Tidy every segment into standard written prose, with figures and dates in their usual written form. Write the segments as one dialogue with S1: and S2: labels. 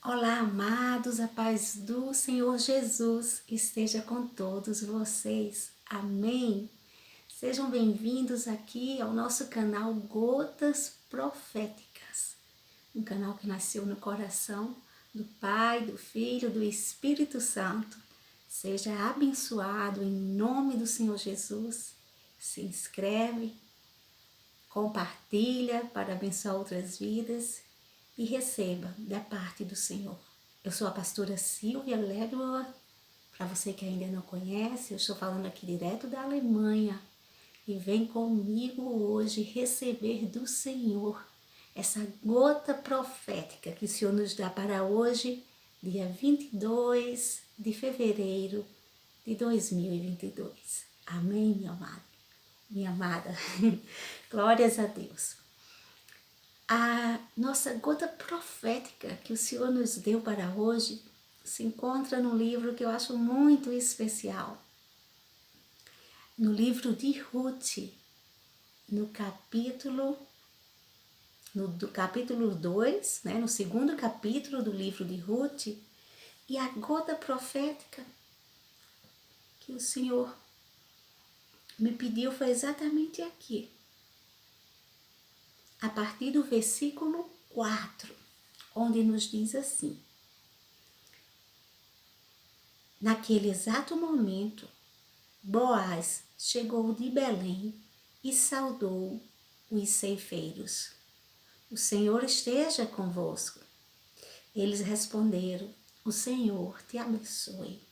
S1: Olá, amados, a paz do Senhor Jesus esteja com todos vocês. Amém. Sejam bem-vindos aqui ao nosso canal Gotas Proféticas, um canal que nasceu no coração do Pai, do Filho, do Espírito Santo. Seja abençoado em nome do Senhor Jesus. Se inscreve, compartilha para abençoar outras vidas e receba da parte do Senhor. Eu sou a pastora Silvia Ledward. Para você que ainda não conhece, eu estou falando aqui direto da Alemanha. E vem comigo hoje receber do Senhor essa gota profética que o Senhor nos dá para hoje, dia 22 de fevereiro de 2022. Amém, meu amado, minha amada. Glórias a Deus. A nossa gota profética que o Senhor nos deu para hoje se encontra no livro que eu acho muito especial. No livro de Ruth, no capítulo 2, no segundo capítulo do livro de Ruth, e a gota profética que o Senhor me pediu foi exatamente aqui. A partir do versículo 4, onde nos diz assim: naquele exato momento, Boaz chegou de Belém e saudou os ceifeiros. O Senhor esteja convosco. Eles responderam: o Senhor te abençoe.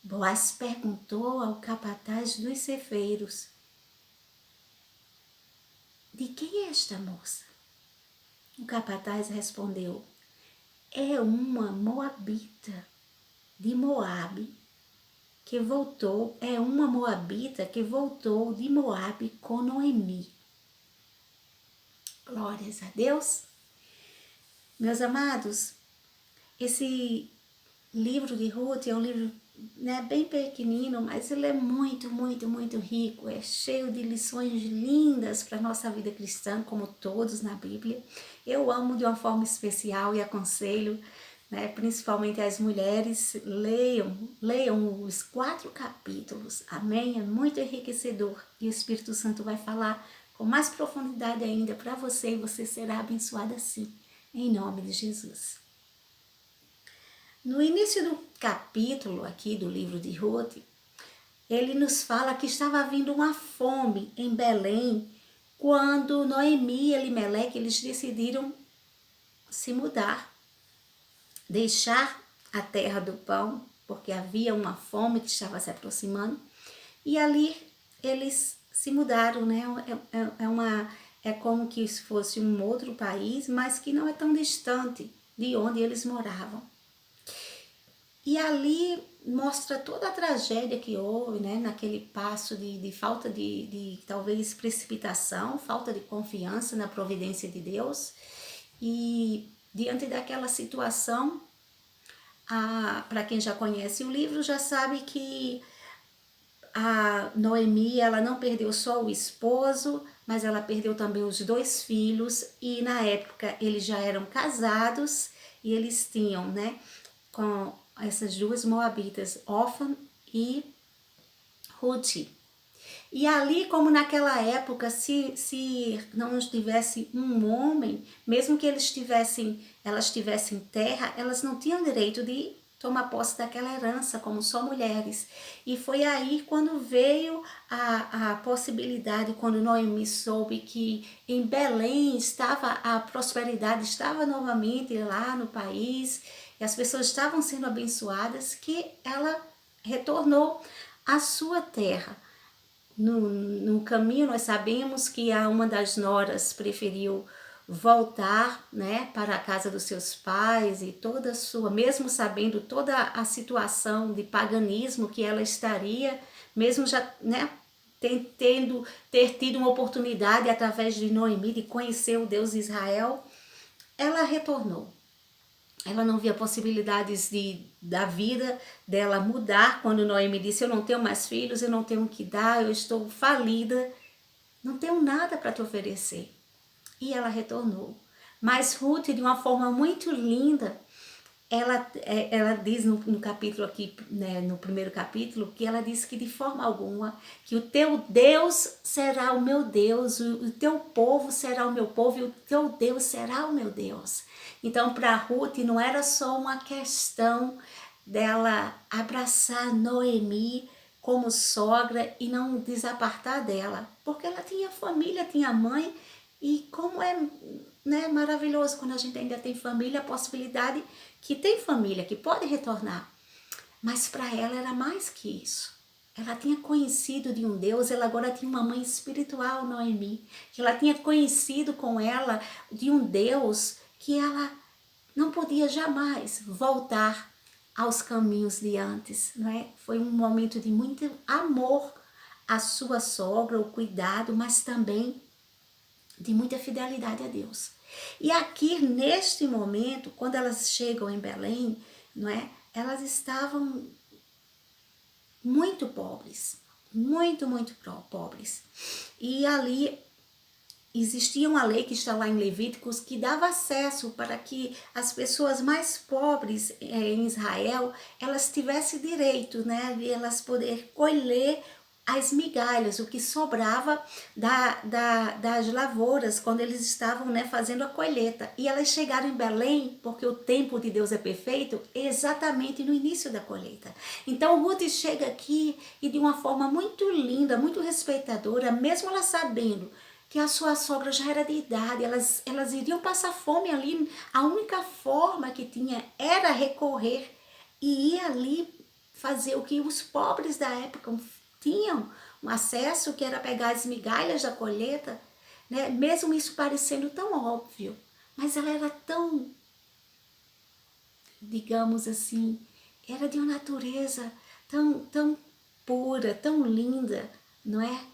S1: Boaz perguntou ao capataz dos ceifeiros: de quem é esta moça? O capataz respondeu: é uma moabita de Moabe que voltou, que voltou de Moabe com Noemi. Glórias a Deus. Meus amados, esse livro de Ruth é um livro bem pequenino, mas ele é muito, muito, muito rico. É cheio de lições lindas para a nossa vida cristã, como todos na Bíblia. Eu amo de uma forma especial e aconselho, principalmente as mulheres, leiam os 4 capítulos. Amém? É muito enriquecedor e o Espírito Santo vai falar com mais profundidade ainda para você e você será abençoada assim, em nome de Jesus. No início do capítulo aqui do livro de Ruth, ele nos fala que estava vindo uma fome em Belém quando Noemi e Elimeleque eles decidiram se mudar, deixar a terra do pão, porque havia uma fome que estava se aproximando, e ali eles se mudaram, é como que se fosse um outro país, mas que não é tão distante de onde eles moravam. E ali mostra toda a tragédia que houve, naquele passo de falta de talvez precipitação, falta de confiança na providência de Deus. E diante daquela situação, para quem já conhece o livro, já sabe que a Noemi, ela não perdeu só o esposo, mas ela perdeu também os 2 filhos, e na época eles já eram casados, e eles tinham, com essas 2 moabitas, Orfa e Ruth. E ali, como naquela época, se não tivesse um homem, mesmo que elas tivessem terra, elas não tinham direito de tomar posse daquela herança, como só mulheres. E foi aí quando veio a possibilidade, quando Noemi soube que em Belém a prosperidade estava novamente lá no país, e as pessoas estavam sendo abençoadas, que ela retornou à sua terra. No caminho nós sabemos que uma das noras preferiu voltar, para a casa dos seus pais e toda a sua, mesmo sabendo toda a situação de paganismo que ela estaria, mesmo já, ter tido uma oportunidade através de Noemi de conhecer o Deus de Israel, ela retornou. Ela não via possibilidades da vida dela mudar. Quando Noemi disse: eu não tenho mais filhos, eu não tenho o que dar, eu estou falida, não tenho nada para te oferecer. E ela retornou. Mas Ruth, de uma forma muito linda, ela diz no capítulo aqui, né, no primeiro capítulo, que ela diz que de forma alguma, que o teu Deus será o meu Deus, o teu povo será o meu povo e o teu Deus será o meu Deus. Então, para Ruth não era só uma questão dela abraçar Noemi como sogra e não desapartar dela, porque ela tinha família, tinha mãe, e como é, né, maravilhoso quando a gente ainda tem família, a possibilidade que tem família, que pode retornar. Mas para ela era mais que isso. Ela tinha conhecido de um Deus, ela agora tinha uma mãe espiritual, Noemi, que ela tinha conhecido com ela de um Deus que ela não podia jamais voltar aos caminhos de antes, não é? Foi um momento de muito amor à sua sogra, o cuidado, mas também de muita fidelidade a Deus. E aqui, neste momento, quando elas chegam em Belém, não é? Elas estavam muito pobres, muito pobres. E ali existia uma lei que está lá em Levíticos que dava acesso para que as pessoas mais pobres em Israel, elas tivessem direito, né, de elas poder colher as migalhas, o que sobrava das lavouras, quando eles estavam, né, fazendo a colheita. E elas chegaram em Belém, porque o tempo de Deus é perfeito, exatamente no início da colheita. Então Ruth chega aqui e de uma forma muito linda, muito respeitadora, mesmo ela sabendo que a sua sogra já era de idade, elas iriam passar fome ali, a única forma que tinha era recorrer e ir ali fazer o que os pobres da época tinham um acesso, que era pegar as migalhas da colheita, né? Mesmo isso parecendo tão óbvio, mas ela era tão, digamos assim, era de uma natureza tão pura, tão linda, não é?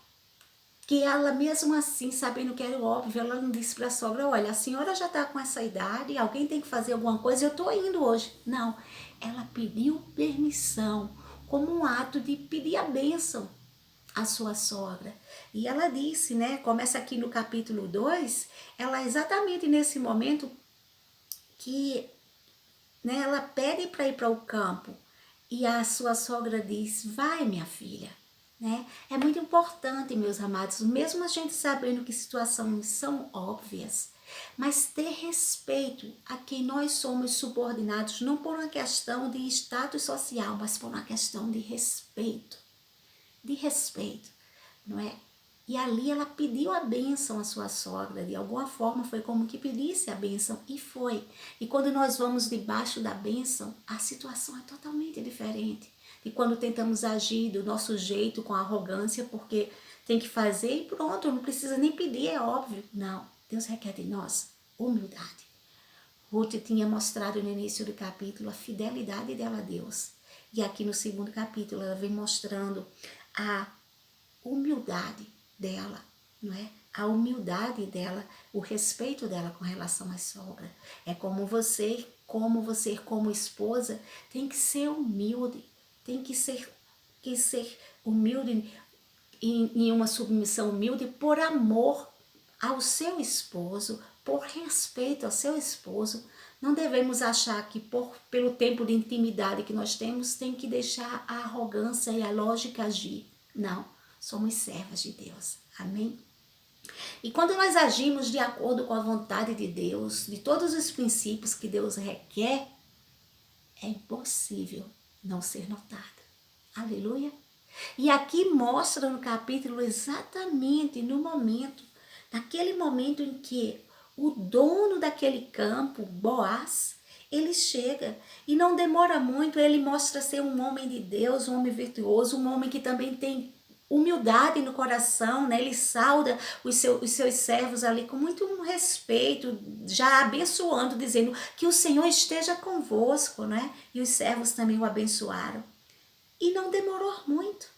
S1: Que ela mesmo assim, sabendo que era óbvio, ela não disse para a sogra, olha, a senhora já está com essa idade, alguém tem que fazer alguma coisa, eu estou indo hoje. Não, ela pediu permissão, como um ato de pedir a bênção à sua sogra. E ela disse, né, começa aqui no capítulo 2, ela exatamente nesse momento que, né, ela pede para ir para o campo, e a sua sogra diz, vai minha filha. Né? É muito importante, meus amados, mesmo a gente sabendo que situações são óbvias, mas ter respeito a quem nós somos subordinados, não por uma questão de status social, mas por uma questão de respeito, não é? E ali ela pediu a bênção à sua sogra, de alguma forma foi como que pedisse a bênção, e foi. E quando nós vamos debaixo da bênção, a situação é totalmente diferente. E quando tentamos agir do nosso jeito, com arrogância, porque tem que fazer e pronto, não precisa nem pedir, é óbvio. Não, Deus requer de nós humildade. Ruth tinha mostrado no início do capítulo a fidelidade dela a Deus. E aqui no segundo capítulo ela vem mostrando a humildade dela, não é? A humildade dela, o respeito dela com relação à sogra. É como você como esposa, tem que ser humilde, tem que ser humilde em uma submissão humilde por amor ao seu esposo, por respeito ao seu esposo. Não devemos achar que pelo tempo de intimidade que nós temos, tem que deixar a arrogância e a lógica agir. Não, somos servas de Deus. Amém? E quando nós agimos de acordo com a vontade de Deus, de todos os princípios que Deus requer, é impossível não ser notado. Aleluia? E aqui mostra no capítulo exatamente no momento, naquele momento em que o dono daquele campo, Boaz, ele chega e não demora muito, ele mostra ser um homem de Deus, um homem virtuoso, um homem que também tem humildade no coração, né? Ele sauda os seus servos ali com muito respeito, já abençoando, dizendo que o Senhor esteja convosco, né? E os servos também o abençoaram. E não demorou muito,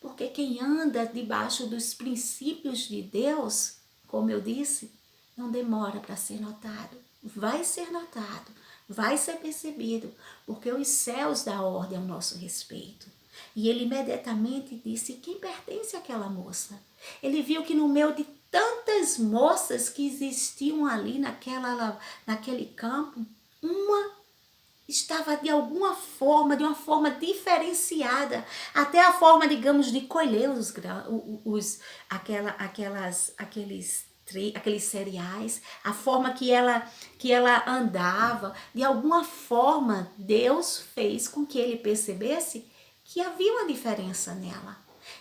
S1: porque quem anda debaixo dos princípios de Deus, como eu disse, não demora para ser notado. Vai ser notado, vai ser percebido, porque os céus dão ordem ao nosso respeito. E ele imediatamente disse quem pertence àquela moça. Ele viu que no meio de tantas moças que existiam ali naquele campo, uma estava de alguma forma, de uma forma diferenciada, até a forma, digamos, de colher aqueles cereais, a forma que ela andava, de alguma forma Deus fez com que ele percebesse que havia uma diferença nela.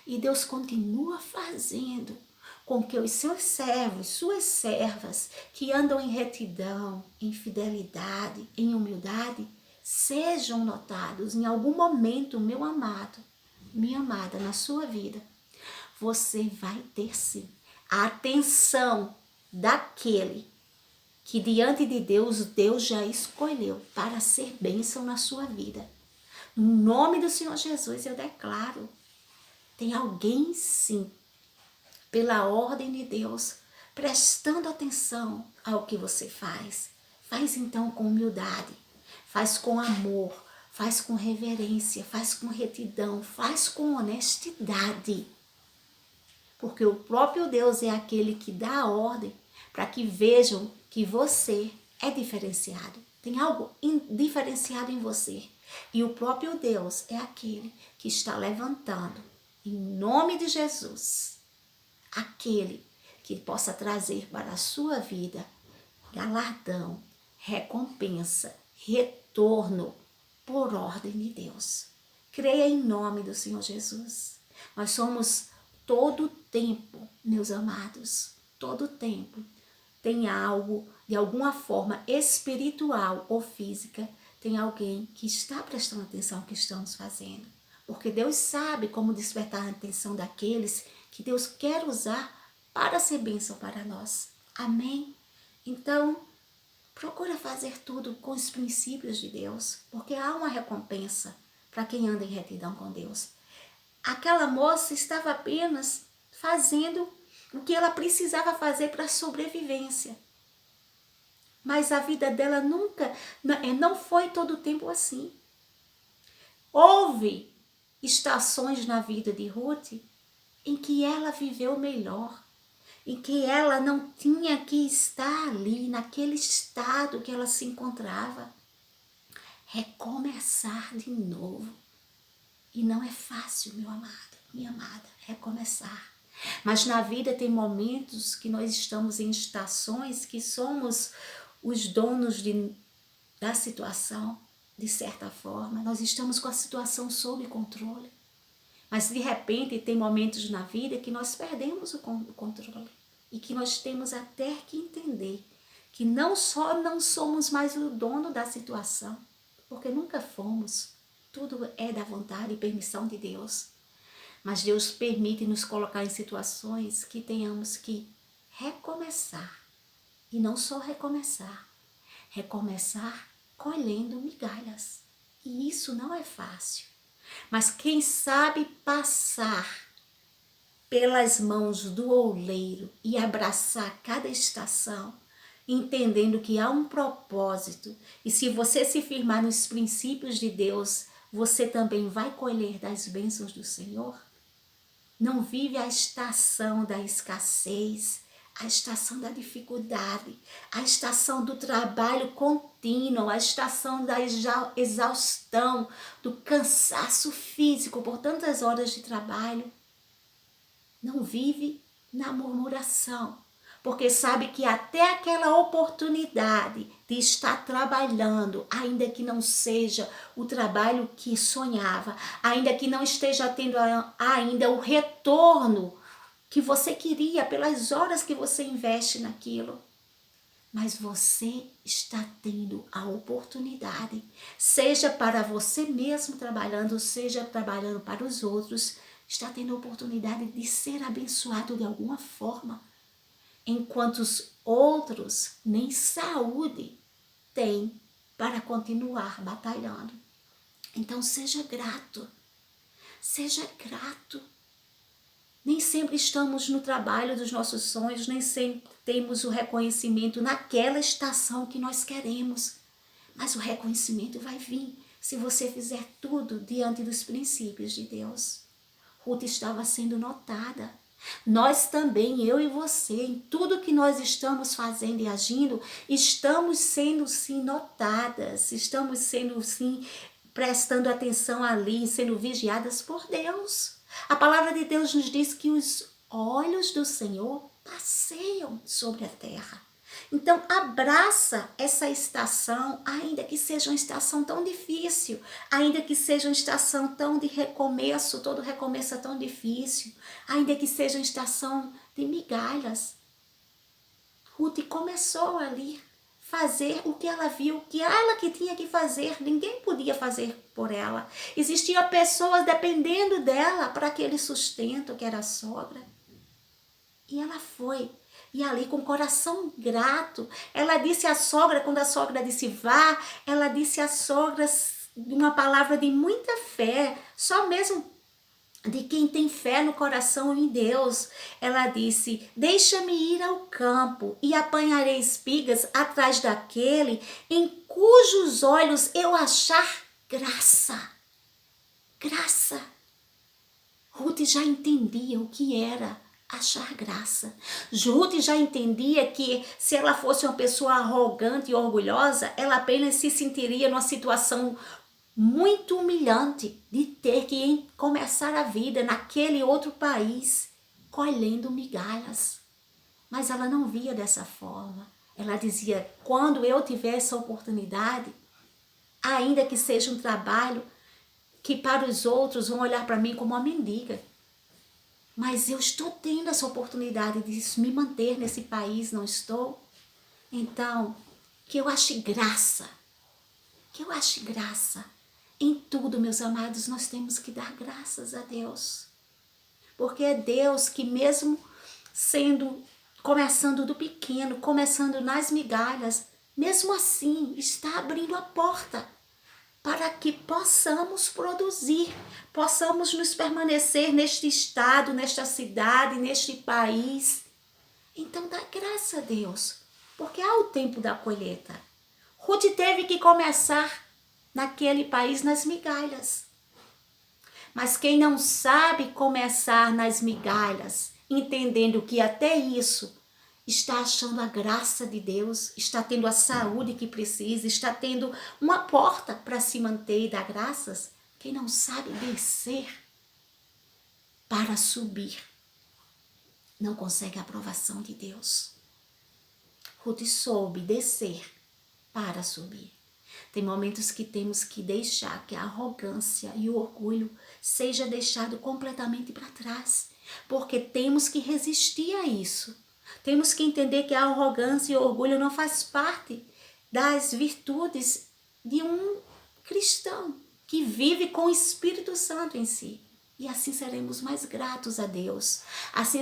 S1: E Deus continua fazendo com que os seus servos, suas servas, que andam em retidão, em fidelidade, em humildade, sejam notados em algum momento, meu amado, minha amada, na sua vida. Você vai ter sim a atenção daquele que diante de Deus, Deus já escolheu para ser bênção na sua vida. No nome do Senhor Jesus eu declaro, tem alguém sim, pela ordem de Deus, prestando atenção ao que você faz. Faz então com humildade, faz com amor, faz com reverência, faz com retidão, faz com honestidade. Porque o próprio Deus é aquele que dá a ordem para que vejam que você é diferenciado. Tem algo diferenciado em você. E o próprio Deus é aquele que está levantando, em nome de Jesus, aquele que possa trazer para a sua vida galardão, recompensa, retorno por ordem de Deus. Creia em nome do Senhor Jesus. Nós somos todo tempo, meus amados, todo tempo tem algo, de alguma forma espiritual ou física, tem alguém que está prestando atenção ao que estamos fazendo. Porque Deus sabe como despertar a atenção daqueles que Deus quer usar para ser bênção para nós. Amém? Então, procura fazer tudo com os princípios de Deus, porque há uma recompensa para quem anda em retidão com Deus. Aquela moça estava apenas fazendo o que ela precisava fazer para a sobrevivência. Mas a vida dela não foi todo o tempo assim. Houve estações na vida de Ruth em que ela viveu melhor, em que ela não tinha que estar ali, naquele estado que ela se encontrava. Recomeçar de novo. E não é fácil, meu amado, minha amada, recomeçar. Mas na vida tem momentos que nós estamos em estações que somos os donos da situação, de certa forma. Nós estamos com a situação sob controle. Mas de repente tem momentos na vida que nós perdemos o controle. E que nós temos até que entender que não só não somos mais o dono da situação, porque nunca fomos. Tudo é da vontade e permissão de Deus. Mas Deus permite nos colocar em situações que tenhamos que recomeçar. E não só recomeçar. Recomeçar colhendo migalhas. E isso não é fácil. Mas quem sabe passar pelas mãos do oleiro e abraçar cada estação, entendendo que há um propósito. E se você se firmar nos princípios de Deus, você também vai colher das bênçãos do Senhor? Não vive a estação da escassez, a estação da dificuldade, a estação do trabalho contínuo, a estação da exaustão, do cansaço físico por tantas horas de trabalho. Não vive na murmuração, porque sabe que até aquela oportunidade de estar trabalhando, ainda que não seja o trabalho que sonhava, ainda que não esteja tendo ainda o retorno que você queria pelas horas que você investe naquilo, mas você está tendo a oportunidade, seja para você mesmo trabalhando, seja trabalhando para os outros, está tendo a oportunidade de ser abençoado de alguma forma, enquanto os outros nem saúde têm para continuar batalhando. Então seja grato, seja grato. Nem sempre estamos no trabalho dos nossos sonhos, nem sempre temos o reconhecimento naquela estação que nós queremos. Mas o reconhecimento vai vir se você fizer tudo diante dos princípios de Deus. Ruth estava sendo notada. Nós também, eu e você, em tudo que nós estamos fazendo e agindo, estamos sendo sim notadas, estamos sendo sim prestando atenção ali, sendo vigiadas por Deus. A palavra de Deus nos diz que os olhos do Senhor passeiam sobre a terra. Então, abraça essa estação, ainda que seja uma estação tão difícil, ainda que seja uma estação tão de recomeço, todo recomeço é tão difícil, ainda que seja uma estação de migalhas. Ruth começou ali fazer o que ela viu, que ela que tinha que fazer, ninguém podia fazer por ela. Existiam pessoas dependendo dela para aquele sustento que era a sogra. E ela foi. E ali com o coração grato, ela disse à sogra, quando a sogra disse vá, ela disse à sogra uma palavra de muita fé, só mesmo de quem tem fé no coração em Deus. Ela disse, deixa-me ir ao campo e apanharei espigas atrás daquele em cujos olhos eu achar graça. Graça. Ruth já entendia o que era achar graça. Ruth já entendia que se ela fosse uma pessoa arrogante e orgulhosa, ela apenas se sentiria numa situação muito humilhante de ter que começar a vida naquele outro país, colhendo migalhas. Mas ela não via dessa forma. Ela dizia, quando eu tiver essa oportunidade, ainda que seja um trabalho que para os outros vão olhar para mim como uma mendiga, mas eu estou tendo essa oportunidade de me manter nesse país, não estou? Então, que eu ache graça, que eu ache graça. Em tudo, meus amados, nós temos que dar graças a Deus. Porque é Deus que mesmo começando do pequeno, começando nas migalhas, mesmo assim está abrindo a porta para que possamos produzir, possamos nos permanecer neste estado, nesta cidade, neste país. Então dá graça a Deus, porque há o tempo da colheita. Ruth teve que começar naquele país nas migalhas. Mas quem não sabe começar nas migalhas, entendendo que até isso está achando a graça de Deus, está tendo a saúde que precisa, está tendo uma porta para se manter e dar graças, quem não sabe descer para subir, não consegue a aprovação de Deus. Ruth soube descer para subir. Tem momentos que temos que deixar que a arrogância e o orgulho seja deixado completamente para trás, porque temos que resistir a isso. Temos que entender que a arrogância e o orgulho não faz parte das virtudes de um cristão que vive com o Espírito Santo em si. E assim seremos mais gratos a Deus. Assim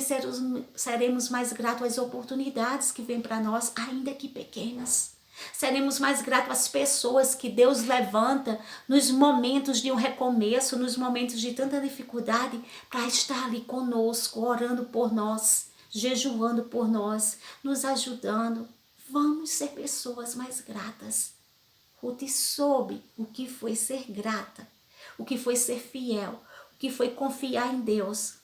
S1: seremos mais gratos às oportunidades que vêm para nós, ainda que pequenas. Seremos mais gratos às pessoas que Deus levanta nos momentos de um recomeço, nos momentos de tanta dificuldade, para estar ali conosco, orando por nós, jejuando por nós, nos ajudando. Vamos ser pessoas mais gratas. Ruth soube o que foi ser grata, o que foi ser fiel, o que foi confiar em Deus.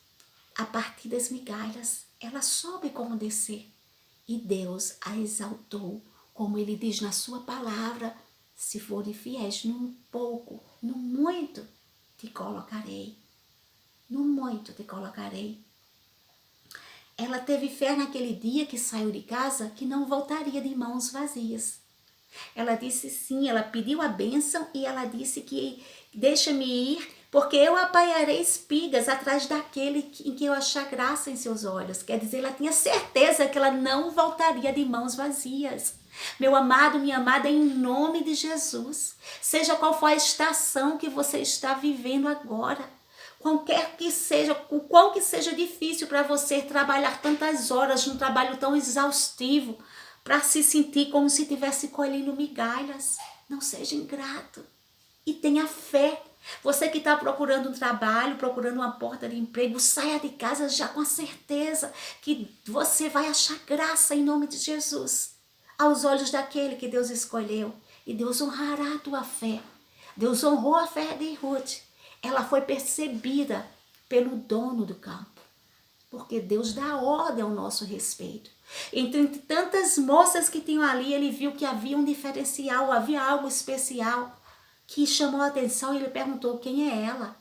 S1: A partir das migalhas, ela soube como descer. E Deus a exaltou, como ele diz na sua palavra, se forem fiéis num pouco, no muito te colocarei. No muito te colocarei. Ela teve fé naquele dia que saiu de casa, que não voltaria de mãos vazias. Ela disse sim, ela pediu a bênção e ela disse que deixa-me ir, porque eu apanharei espigas atrás daquele em que eu achar graça em seus olhos. Quer dizer, ela tinha certeza que ela não voltaria de mãos vazias. Meu amado, minha amada, em nome de Jesus, seja qual for a estação que você está vivendo agora, qualquer que seja, o qual que seja difícil para você trabalhar tantas horas num trabalho tão exaustivo, para se sentir como se estivesse colhendo migalhas, não seja ingrato e tenha fé. Você que está procurando um trabalho, procurando uma porta de emprego, saia de casa já com a certeza que você vai achar graça em nome de Jesus, aos olhos daquele que Deus escolheu. E Deus honrará a tua fé. Deus honrou a fé de Ruth. Ela foi percebida pelo dono do campo, porque Deus dá ordem ao nosso respeito. Entre tantas moças que tinham ali, ele viu que havia um diferencial, havia algo especial que chamou a atenção e ele perguntou: quem é ela?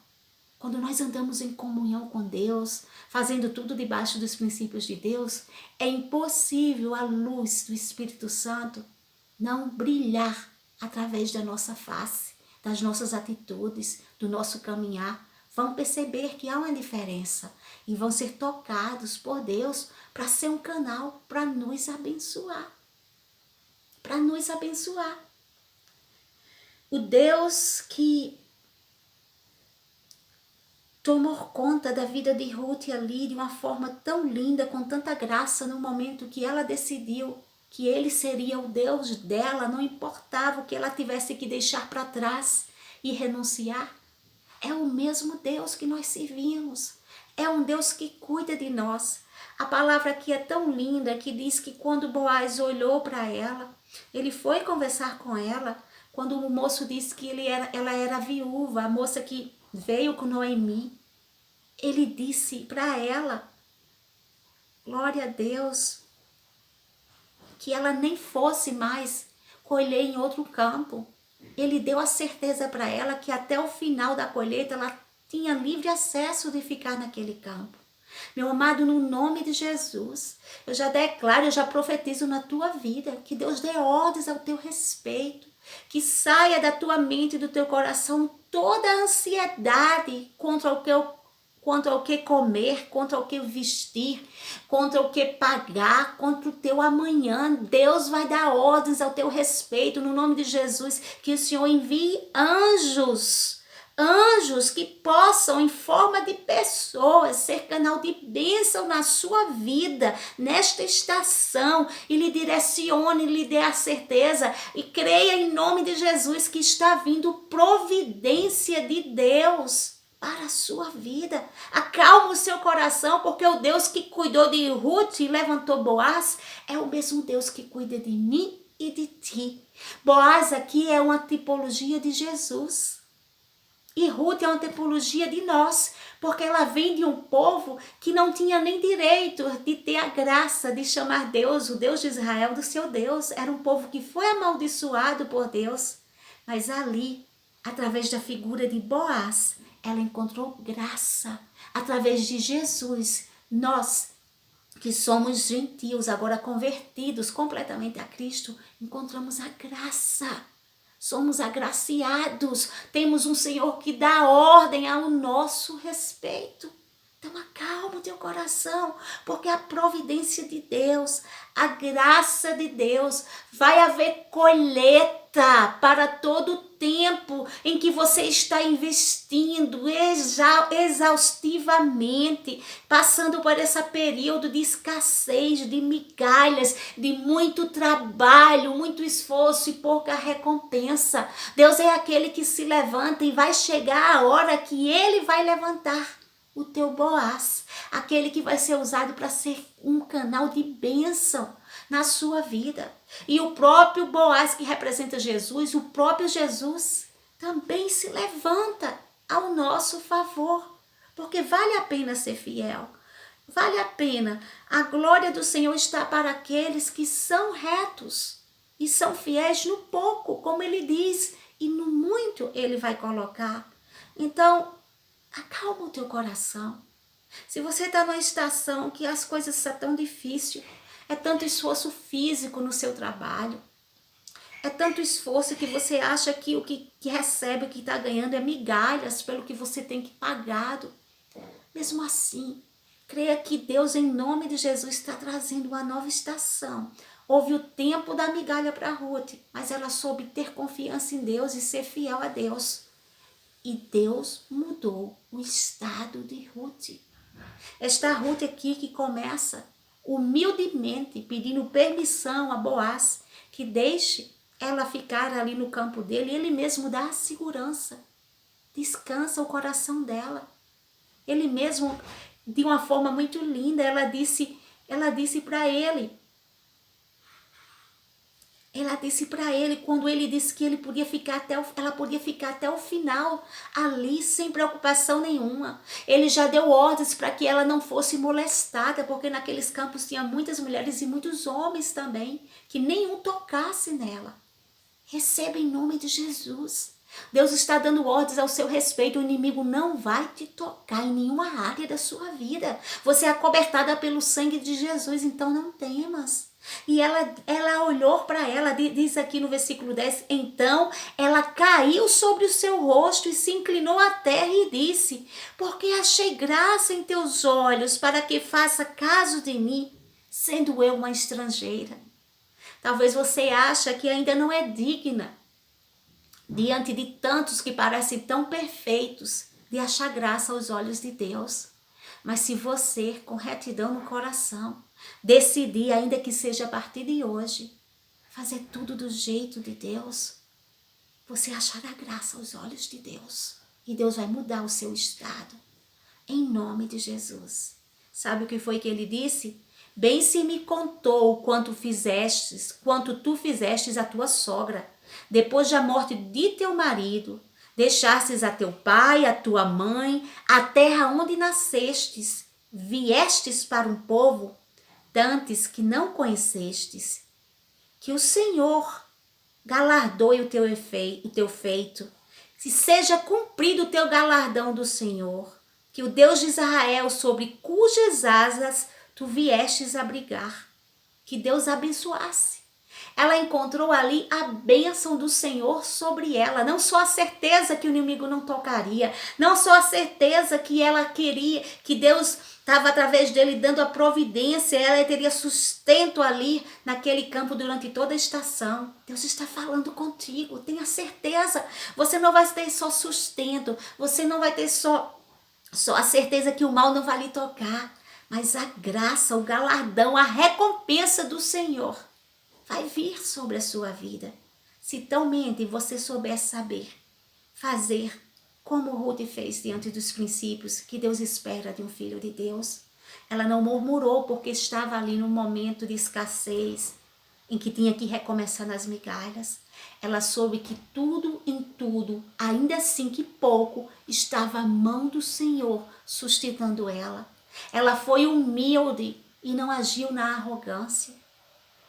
S1: Quando nós andamos em comunhão com Deus, fazendo tudo debaixo dos princípios de Deus, é impossível a luz do Espírito Santo não brilhar através da nossa face, das nossas atitudes, do nosso caminhar. Vão perceber que há uma diferença e vão ser tocados por Deus para ser um canal para nos abençoar. Para nos abençoar. O Deus que tomou conta da vida de Ruth ali de uma forma tão linda, com tanta graça, no momento que ela decidiu que ele seria o Deus dela, não importava o que ela tivesse que deixar para trás e renunciar. É o mesmo Deus que nós servimos, é um Deus que cuida de nós. A palavra aqui é tão linda que diz que quando Boaz olhou para ela, ele foi conversar com ela, quando o moço disse que ela era viúva, a moça que veio com Noemi, ele disse para ela, glória a Deus, que ela nem fosse mais colher em outro campo. Ele deu a certeza para ela que até o final da colheita ela tinha livre acesso de ficar naquele campo. Meu amado, no nome de Jesus, eu já declaro, eu já profetizo na tua vida, que Deus dê ordens ao teu respeito, que saia da tua mente e do teu coração toda a ansiedade contra o que comer, contra o que vestir, contra o que pagar, contra o teu amanhã. Deus vai dar ordens ao teu respeito, no nome de Jesus, que o Senhor envie anjos que possam, em forma de pessoas, ser canal de bênção na sua vida, nesta estação, e lhe direcione, lhe dê a certeza, e creia em nome de Jesus que está vindo providência de Deus para a sua vida. Acalma o seu coração, porque o Deus que cuidou de Ruth e levantou Boaz é o mesmo Deus que cuida de mim e de ti. Boaz aqui é uma tipologia de Jesus. E Ruth é uma tipologia de nós, porque ela vem de um povo que não tinha nem direito de ter a graça de chamar Deus, o Deus de Israel, do seu Deus. Era um povo que foi amaldiçoado por Deus. Mas ali, através da figura de Boaz, ela encontrou graça. Através de Jesus, nós que somos gentios, agora convertidos completamente a Cristo, encontramos a graça. Somos agraciados, temos um Senhor que dá ordem ao nosso respeito. Então acalma o teu coração, porque a providência de Deus, a graça de Deus, vai haver colheita para todo o tempo em que você está investindo exaustivamente, passando por esse período de escassez, de migalhas, de muito trabalho, muito esforço e pouca recompensa. Deus é aquele que se levanta e vai chegar a hora que Ele vai levantar o teu Boaz, aquele que vai ser usado para ser um canal de bênção na sua vida. E o próprio Boaz, que representa Jesus, o próprio Jesus também se levanta ao nosso favor, porque vale a pena ser fiel, vale a pena. A glória do Senhor está para aqueles que são retos e são fiéis no pouco, como ele diz, e no muito ele vai colocar. Então, acalma o teu coração. Se você está numa estação que as coisas são tão difíceis, é tanto esforço físico no seu trabalho, é tanto esforço que você acha que o que recebe, o que está ganhando é migalhas pelo que você tem que pagar. Mesmo assim, creia que Deus, em nome de Jesus, está trazendo uma nova estação. Houve o tempo da migalha para Ruth, mas ela soube ter confiança em Deus e ser fiel a Deus. E Deus mudou o estado de Ruth. Esta Ruth aqui que começa humildemente pedindo permissão a Boaz que deixe ela ficar ali no campo dele, e ele mesmo dá a segurança, descansa o coração dela. Ele mesmo, de uma forma muito linda, ela disse para ele, Ela disse para ele, quando ele disse que ele podia ficar ela podia ficar até o final, ali, sem preocupação nenhuma. Ele já deu ordens para que ela não fosse molestada, porque naqueles campos tinha muitas mulheres e muitos homens também, que nenhum tocasse nela. Receba em nome de Jesus. Deus está dando ordens ao seu respeito. O inimigo não vai te tocar em nenhuma área da sua vida. Você é acobertada pelo sangue de Jesus, então não temas. E ela olhou para ela, diz aqui no versículo 10, então ela caiu sobre o seu rosto e se inclinou à terra e disse, porque achei graça em teus olhos para que faça caso de mim, sendo eu uma estrangeira. Talvez você ache que ainda não é digna, diante de tantos que parecem tão perfeitos, de achar graça aos olhos de Deus. Mas se você, com retidão no coração, decidir, ainda que seja a partir de hoje, fazer tudo do jeito de Deus, você achará graça aos olhos de Deus. E Deus vai mudar o seu estado. Em nome de Jesus. Sabe o que foi que ele disse? Bem se me contou quanto tu fizestes a tua sogra, depois da morte de teu marido, deixastes a teu pai, a tua mãe, a terra onde nascestes, viestes para um povo, dantes que não conhecestes. Que o Senhor galardoe o teu feito, que seja cumprido o teu galardão do Senhor, que o Deus de Israel, sobre cujas asas tu viestes abrigar, que Deus abençoasse. Ela encontrou ali a bênção do Senhor sobre ela, não só a certeza que o inimigo não tocaria, não só a certeza que ela queria, que Deus estava através dele dando a providência, ela teria sustento ali naquele campo durante toda a estação. Deus está falando contigo, tenha certeza, você não vai ter só sustento, você não vai ter só a certeza que o mal não vai lhe tocar, mas a graça, o galardão, a recompensa do Senhor vai vir sobre a sua vida. Se talmente você souber fazer como Ruth fez diante dos princípios que Deus espera de um filho de Deus. Ela não murmurou porque estava ali num momento de escassez, em que tinha que recomeçar nas migalhas. Ela soube que tudo em tudo, ainda assim que pouco, estava a mão do Senhor sustentando ela. Ela foi humilde e não agiu na arrogância.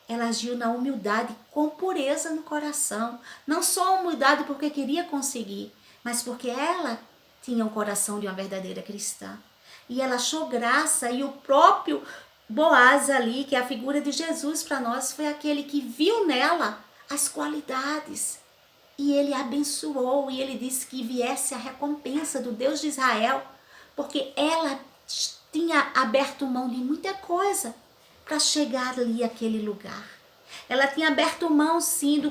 S1: Ela agiu na humildade com pureza no coração. Não só humildade porque queria conseguir, mas porque ela tinha o coração de uma verdadeira cristã. E ela achou graça, e o próprio Boaz ali, que é a figura de Jesus para nós, foi aquele que viu nela as qualidades. E ele abençoou, e ele disse que viesse a recompensa do Deus de Israel, porque ela tinha aberto mão de muita coisa para chegar ali àquele lugar. Ela tinha aberto mão, sim,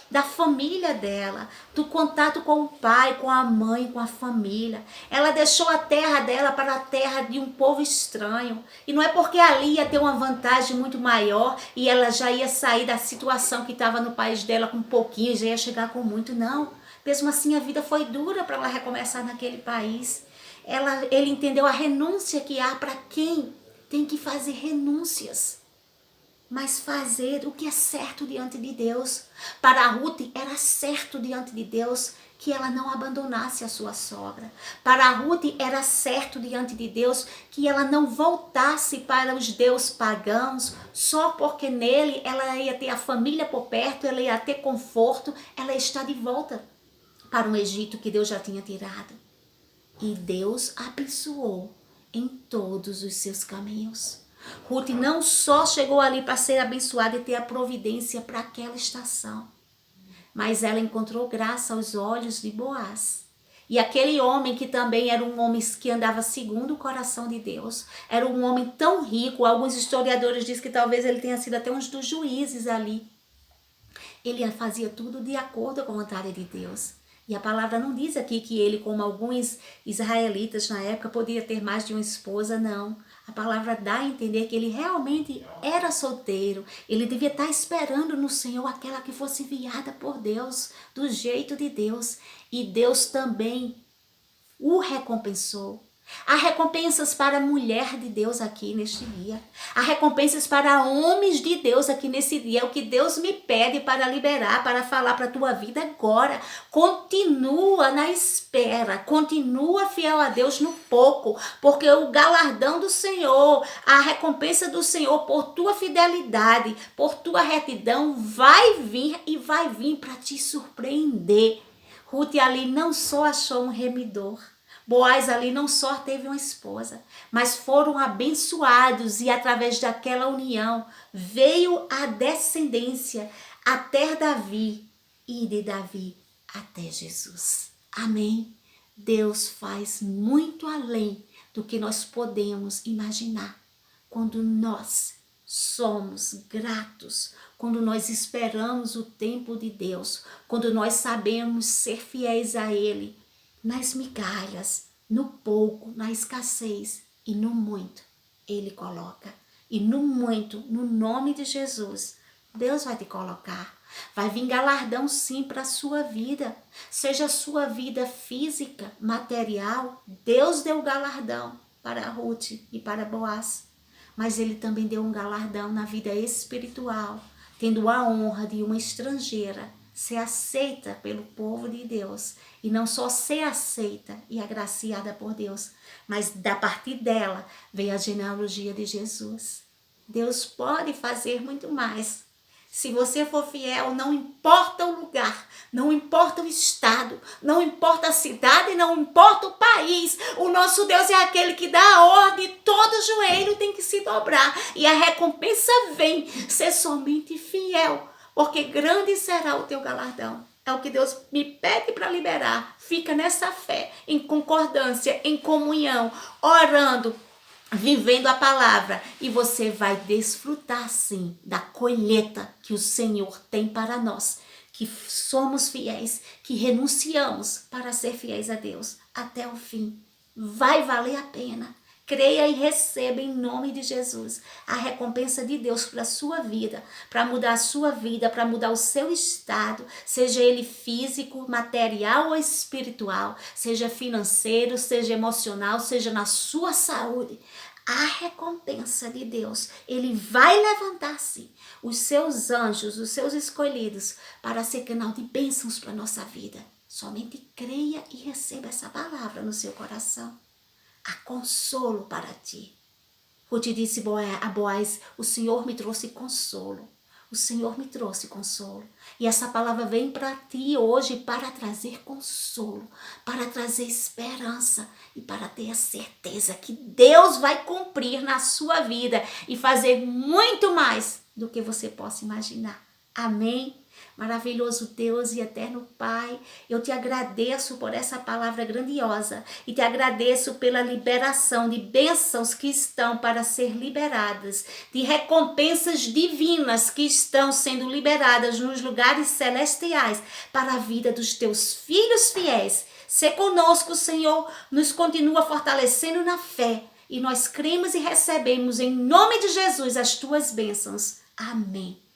S1: da família dela, do contato com o pai, com a mãe, com a família. Ela deixou a terra dela para a terra de um povo estranho. E não é porque ali ia ter uma vantagem muito maior e ela já ia sair da situação que estava no país dela com um pouquinho, já ia chegar com muito, não. Mesmo assim, a vida foi dura para ela recomeçar naquele país. Ele entendeu a renúncia que há para quem tem que fazer renúncias, mas fazer o que é certo diante de Deus. Para a Ruth era certo diante de Deus que ela não abandonasse a sua sogra. Para a Ruth era certo diante de Deus que ela não voltasse para os deuses pagãos, só porque nele ela ia ter a família por perto, ela ia ter conforto, ela está de volta para o Egito que Deus já tinha tirado. E Deus abençoou em todos os seus caminhos. Ruth não só chegou ali para ser abençoada e ter a providência para aquela estação, mas ela encontrou graça aos olhos de Boaz. E aquele homem que também era um homem que andava segundo o coração de Deus, era um homem tão rico, alguns historiadores dizem que talvez ele tenha sido até um dos juízes ali. Ele fazia tudo de acordo com a vontade de Deus. E a palavra não diz aqui que ele, como alguns israelitas na época, podia ter mais de uma esposa, não. A palavra dá a entender que ele realmente era solteiro. Ele devia estar esperando no Senhor aquela que fosse enviada por Deus, do jeito de Deus. E Deus também o recompensou. Há recompensas para a mulher de Deus aqui neste dia. Há recompensas para homens de Deus aqui nesse dia. É o que Deus me pede para liberar, para falar para a tua vida agora. Continua na espera. Continua fiel a Deus no pouco. Porque o galardão do Senhor, a recompensa do Senhor por tua fidelidade, por tua retidão, vai vir e vai vir para te surpreender. Ruth ali não só achou um remidor. Boaz ali não só teve uma esposa, mas foram abençoados e através daquela união veio a descendência até Davi e de Davi até Jesus. Amém? Deus faz muito além do que nós podemos imaginar quando nós somos gratos, quando nós esperamos o tempo de Deus, quando nós sabemos ser fiéis a Ele, nas migalhas, no pouco, na escassez e no muito, Ele coloca. E no muito, no nome de Jesus, Deus vai te colocar. Vai vir galardão sim para a sua vida. Seja a sua vida física, material, Deus deu galardão para Ruth e para Boaz. Mas Ele também deu um galardão na vida espiritual, tendo a honra de uma estrangeira ser aceita pelo povo de Deus, e não só ser aceita e agraciada por Deus, mas da partir dela vem a genealogia de Jesus. Deus pode fazer muito mais. Se você for fiel, não importa o lugar, não importa o estado, não importa a cidade, não importa o país. O nosso Deus é aquele que dá a ordem, todo joelho tem que se dobrar. E a recompensa vem, ser somente fiel, porque grande será o teu galardão. É o que Deus me pede para liberar. Fica nessa fé, em concordância, em comunhão, orando, vivendo a palavra, e você vai desfrutar sim da colheita que o Senhor tem para nós, que somos fiéis, que renunciamos para ser fiéis a Deus até o fim. Vai valer a pena. Creia e receba em nome de Jesus a recompensa de Deus para a sua vida, para mudar a sua vida, para mudar o seu estado, seja ele físico, material ou espiritual, seja financeiro, seja emocional, seja na sua saúde. A recompensa de Deus, Ele vai levantar sim os seus anjos, os seus escolhidos, para ser canal de bênçãos para a nossa vida. Somente creia e receba essa palavra no seu coração. Há consolo para ti. Ruth disse a Boaz: o Senhor me trouxe consolo. O Senhor me trouxe consolo. E essa palavra vem para ti hoje para trazer consolo, para trazer esperança e para ter a certeza que Deus vai cumprir na sua vida e fazer muito mais do que você possa imaginar. Amém? Maravilhoso Deus e eterno Pai, eu te agradeço por essa palavra grandiosa e te agradeço pela liberação de bênçãos que estão para ser liberadas, de recompensas divinas que estão sendo liberadas nos lugares celestiais para a vida dos teus filhos fiéis. Se conosco, Senhor, nos continua fortalecendo na fé e nós cremos e recebemos em nome de Jesus as tuas bênçãos. Amém.